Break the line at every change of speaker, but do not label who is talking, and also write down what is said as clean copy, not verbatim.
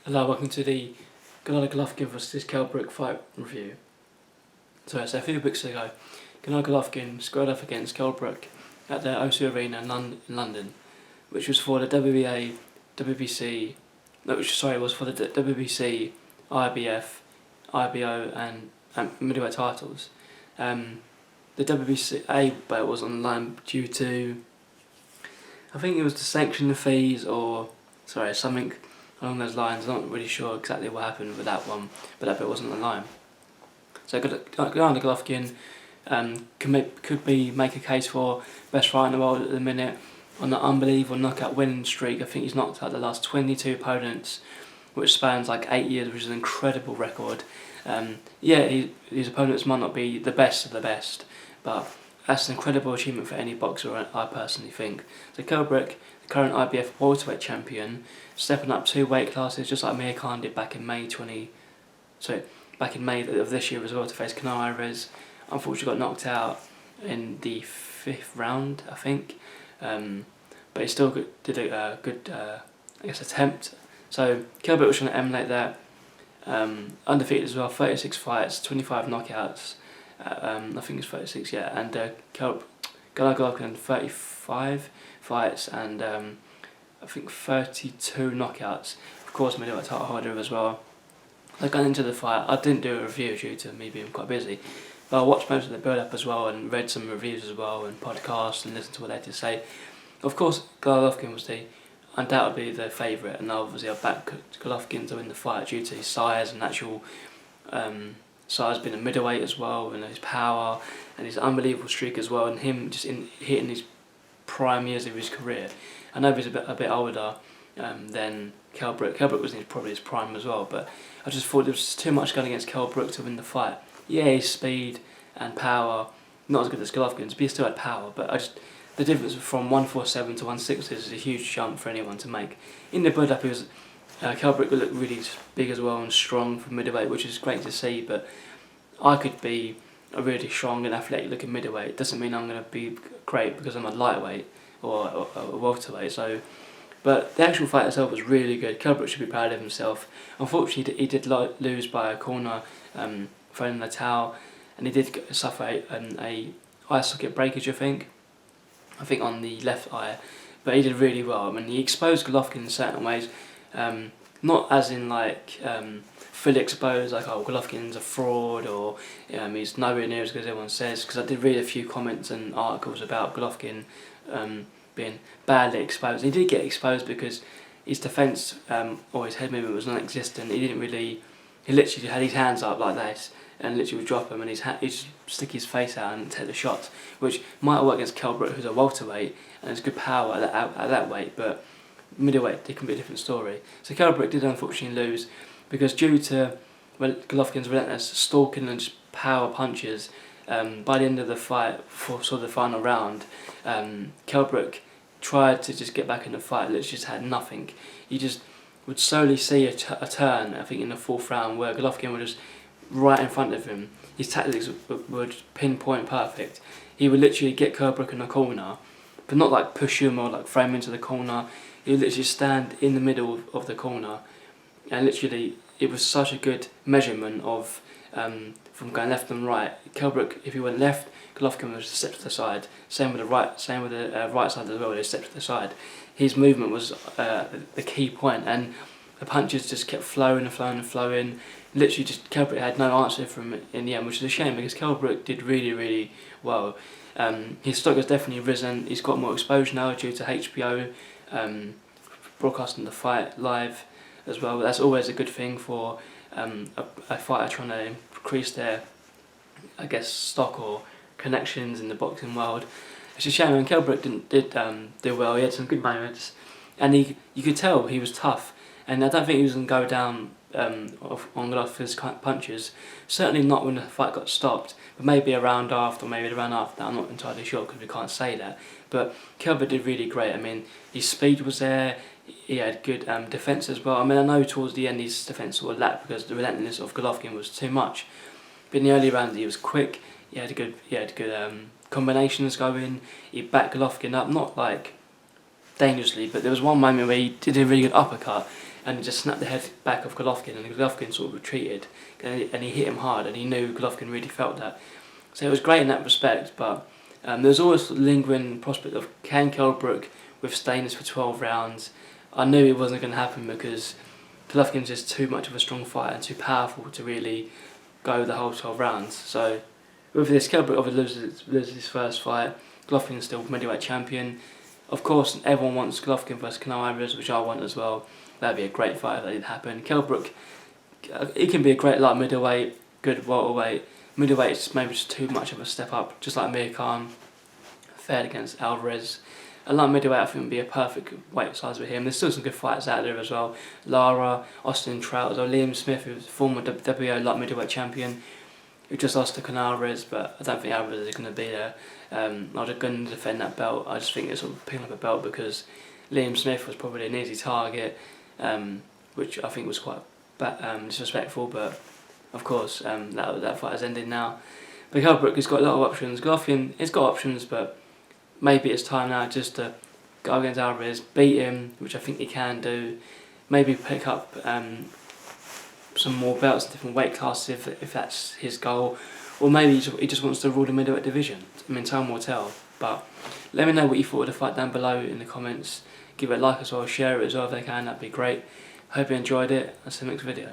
Hello, welcome to the Gennady Golovkin vs Kell Brook fight review. So a few weeks ago, Gennady Golovkin squared off against Kell Brook at the O2 Arena in London, which was for the WBA, WBC, no, it was for the WBC, IBF, IBO and middleweight titles. The WBC belt was on the line due to, I think it was to sanction the fees or, something along those lines. I'm not really sure exactly what happened with that one, but that bit wasn't on the line. So Gennady Golovkin could make a case for best fighter in the world at the minute on an unbelievable knockout winning streak. I think he's knocked out the last 22 opponents, which spans like 8 years, which is an incredible record. His opponents might not be the best of the best, but that's an incredible achievement for any boxer, I personally think. So Kell Brook, the current IBF welterweight champion, stepping up 2 weight classes just like Amir Khan did back in May of this year as well, to face Canelo Alvarez. Unfortunately got knocked out in the 5th round, I think, but he still did a good attempt. So Kell Brook was trying to emulate that. Undefeated as well, 36 fights, 25 knockouts. I think it's 36, yeah. And Gennady Golovkin 35 fights and I think 32 knockouts. Of course, middleweight title holder as well. So going into the fight, I didn't do a review due to me being quite busy, but I watched most of the build-up as well and read some reviews as well and podcasts and listened to what they had to say. Of course, Golovkin was undoubtedly the favourite, and obviously I backed Golovkin to win the fight due to his size and actual size being a middleweight as well, and his power and his unbelievable streak as well, and him just hitting his prime years of his career. I know he's a bit older than Kell Brook. Kell Brook was in probably his prime as well, but I just thought there was just too much going against Kell Brook to win the fight. Yeah, his speed and power, not as good as Golovkin's, but he still had power, but the difference from 147 to 160 is a huge jump for anyone to make. In the build-up, Kell Brook looked really big as well and strong for middleweight, which is great to see, but I could be a really strong and athletic looking middleweight. It doesn't mean I'm going to be great because I'm a lightweight or a welterweight. But the actual fight itself was really good. Kell Brook should be proud of himself. Unfortunately, he did lose by a corner, throwing in the towel, and he did suffer a eye socket breakage, I think on the left eye, but he did really well. I mean, he exposed Golovkin in certain ways, not as in fully exposed, like, oh, Golovkin's a fraud, or he's nowhere near as good as everyone says, because I did read a few comments and articles about Golovkin being badly exposed. He did get exposed because his defence or his head movement was non-existent. He literally had his hands up like this and literally would drop him, and he'd just stick his face out and take the shots, which might work against Kell Brook, who's a welterweight and has good power at that weight, but middleweight, it can be a different story. So Kell Brook did unfortunately lose because due to Golovkin's relentless stalking and just power punches, by the end of the fight, for sort of the final round, Kell Brook tried to just get back in the fight, literally just had nothing. You just would slowly see a turn, I think in the 4th round, where Golovkin would just right in front of him. His tactics would pinpoint perfect. He would literally get Kell Brook in the corner, but not like push him or like throw him into the corner. He would literally stand in the middle of the corner, and literally it was such a good measurement of from going left and right. Kell Brook, if he went left, Golovkin would step to the side. Same with the right side as well. They step to the side. His movement was the key point, and the punches just kept flowing and flowing and flowing. Literally, just Kell Brook had no answer for him in the end, which is a shame because Kell Brook did really, really well. His stock has definitely risen. He's got more exposure now due to HBO broadcasting the fight live as well. That's always a good thing for a fighter trying to increase their, stock or connections in the boxing world. It's a shame when Kell Brook did do well. He had some good moments, and you could tell he was tough. And I don't think he was going to go down on Golovkin's punches. Certainly not when the fight got stopped, but maybe a round after, or maybe the round after. I'm not entirely sure because we can't say that. But Kell Brook did really great. I mean, his speed was there. He had good defence as well. I mean, I know towards the end his defence sort of lacked because the relentlessness of Golovkin was too much. But in the early rounds he was quick. He had good combinations going. He backed Golovkin up, not like dangerously, but there was one moment where he did a really good uppercut, and he just snapped the head back of Golovkin, and Golovkin sort of retreated, and he hit him hard, and he knew Golovkin really felt that. So it was great in that respect, but there's always lingering prospect of, can Kell Brook withstand this for 12 rounds? I knew it wasn't going to happen because Golovkin's just too much of a strong fighter and too powerful to really go the whole 12 rounds. So with this, Kell Brook obviously loses his first fight. Golovkin's still middleweight champion. Of course, everyone wants Golovkin versus Canelo Alvarez, which I want as well. That'd be a great fight if that did happen. Kell Brook, he can be a great light middleweight, good welterweight. Middleweight is maybe just too much of a step up, just like Mir Khan fared against Alvarez. A light middleweight I think would be a perfect weight size for him. There's still some good fighters out there as well. Lara, Austin Trout, as well. Liam Smith, who's former WBO light middleweight champion, who just lost to Canelo Alvarez, but I don't think Alvarez is going to be there. I'm just going to defend that belt. I just think it's sort of picking up a belt because Liam Smith was probably an easy target, which I think was quite disrespectful, but of course that fight has ended now. But Kell Brook has got a lot of options. Golovkin has got options, but maybe it's time now just to go against Alvarez, beat him, which I think he can do. Maybe pick up some more belts in different weight classes if that's his goal. Or maybe he just wants to rule the middleweight division. I mean, time will tell. But let me know what you thought of the fight down below in the comments. Give it a like as well, share it as well if they can, that'd be great. Hope you enjoyed it. I'll see you next video.